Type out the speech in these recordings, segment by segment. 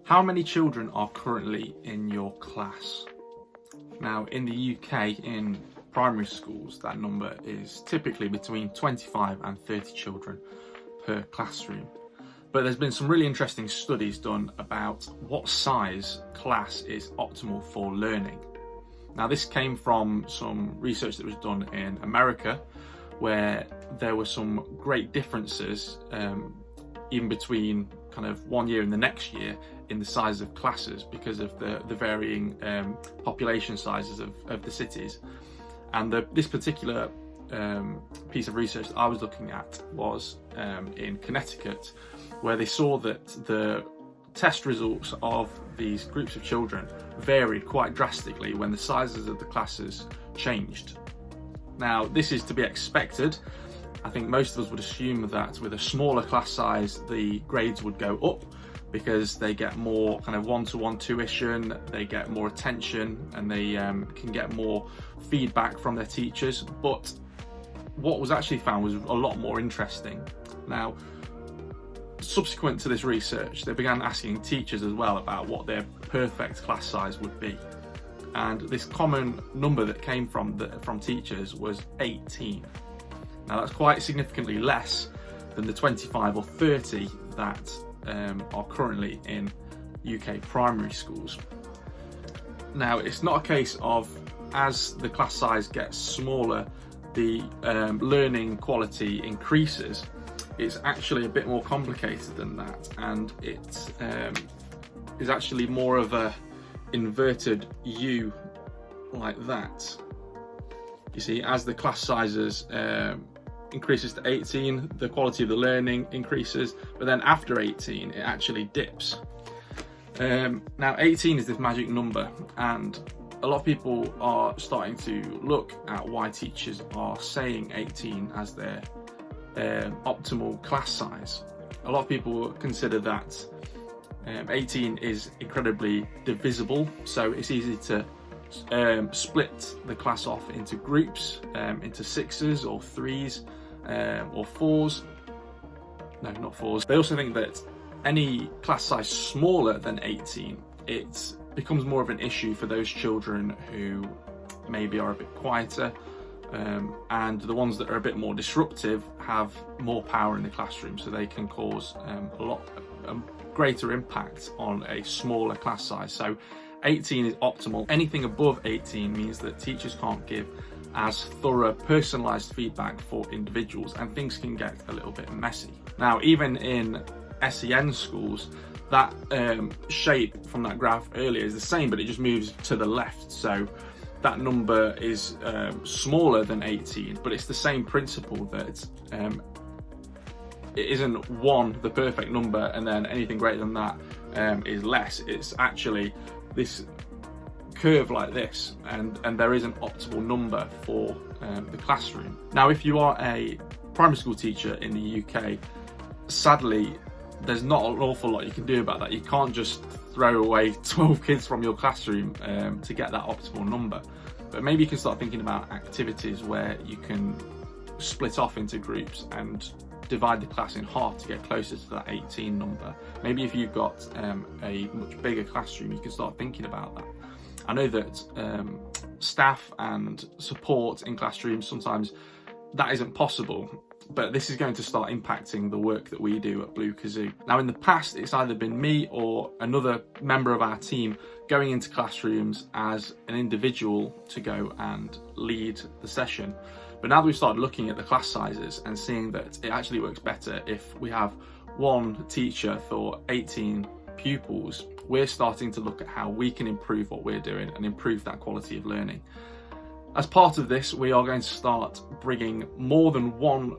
How many children are currently in your class? Now, in the UK, in primary schools, that number is typically between 25 and 30 children per classroom. But there's been some really interesting studies done about what size class is optimal for learning. Now, this came from some research that was done in America, where there were some great differences even between kind of 1 year and the next year in the size of classes because of the varying population sizes of the cities. And this particular piece of research that I was looking at was in Connecticut, where they saw that the test results of these groups of children varied quite drastically when the sizes of the classes changed. Now, this is to be expected. I think most of us would assume that with a smaller class size, the grades would go up because they get more kind of one-to-one tuition, they get more attention, and they can get more feedback from their teachers. But what was actually found was a lot more interesting. Now, subsequent to this research, they began asking teachers as well about what their perfect class size would be. And this common number that came from teachers was 18. Now, that's quite significantly less than the 25 or 30 that are currently in UK primary schools. Now, it's not a case of as the class size gets smaller, the learning quality increases. It's actually a bit more complicated than that, and it is actually more of a inverted U like that. You see, as the class sizes increases to 18, the quality of the learning increases, but then after 18 it actually dips. Now 18 is this magic number, and a lot of people are starting to look at why teachers are saying 18 as their optimal class size. A lot of people consider that 18 is incredibly divisible, so it's easy to split the class off into groups, into sixes or threes or fours. No, not fours. They also think that any class size smaller than 18, it becomes more of an issue for those children who maybe are a bit quieter, and the ones that are a bit more disruptive have more power in the classroom, so they can cause a greater impact on a smaller class size. So 18 is optimal. Anything above 18 means that teachers can't give as thorough personalised feedback for individuals, and things can get a little bit messy. Now, even in SEN schools, that shape from that graph earlier is the same, but it just moves to the left. So that number is smaller than 18, but it's the same principle that it isn't one, the perfect number, and then anything greater than that is less. It's actually this curve like this, and there is an optimal number for the classroom. Now, if you are a primary school teacher in the UK, sadly, there's not an awful lot you can do about that. You can't just throw away 12 kids from your classroom to get that optimal number. But maybe you can start thinking about activities where you can split off into groups and divide the class in half to get closer to that 18 number. Maybe if you've got a much bigger classroom, you can start thinking about that. I know that staff and support in classrooms, sometimes that isn't possible, but this is going to start impacting the work that we do at Blue Kazoo. Now, in the past, it's either been me or another member of our team going into classrooms as an individual to go and lead the session. But now that we've started looking at the class sizes and seeing that it actually works better if we have one teacher for 18 pupils, we're starting to look at how we can improve what we're doing and improve that quality of learning. As part of this, we are going to start bringing more than one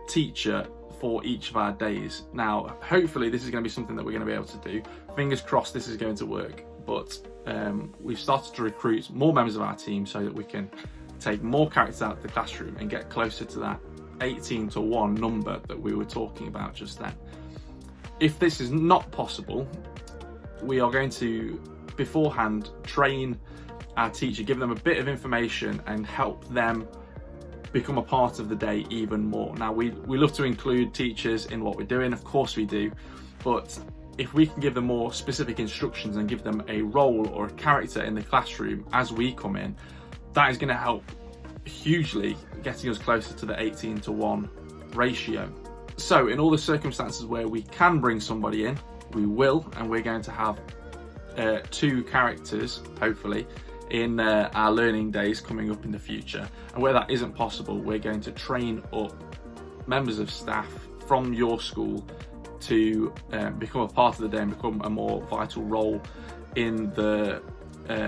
teacher for each of our days. Now, hopefully this is going to be something that we're going to be able to do. Fingers crossed this is going to work, but we've started to recruit more members of our team so that we can take more characters out of the classroom and get closer to that 18 to 1 number that we were talking about just then. If this is not possible, we are going to beforehand train our teacher, give them a bit of information and help them become a part of the day even more. Now, we love to include teachers in what we're doing, of course we do, but if we can give them more specific instructions and give them a role or a character in the classroom as we come in, that is going to help hugely getting us closer to the 18:1 ratio. So in all the circumstances where we can bring somebody in, we will, and we're going to have 2 characters, hopefully, in our learning days coming up in the future. And where that isn't possible, we're going to train up members of staff from your school to become a part of the day and become a more vital role in the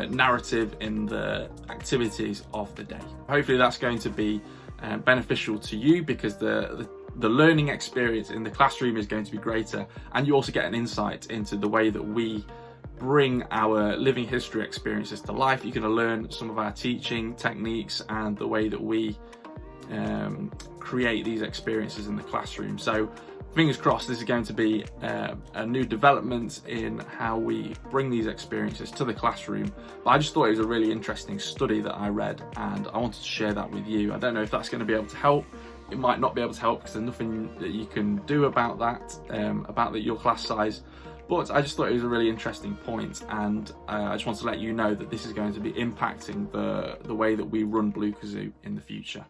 narrative, in the activities of the day. Hopefully that's going to be beneficial to you, because the learning experience in the classroom is going to be greater, and you also get an insight into the way that we bring our living history experiences to life. You're going to learn some of our teaching techniques and the way that we create these experiences in the classroom. So fingers crossed, this is going to be a new development in how we bring these experiences to the classroom. But I just thought it was a really interesting study that I read, and I wanted to share that with you. I don't know if that's going to be able to help. It might not be able to help because there's nothing that you can do about that, your class size. But I just thought it was a really interesting point, and I just want to let you know that this is going to be impacting the way that we run Blue Kazoo in the future.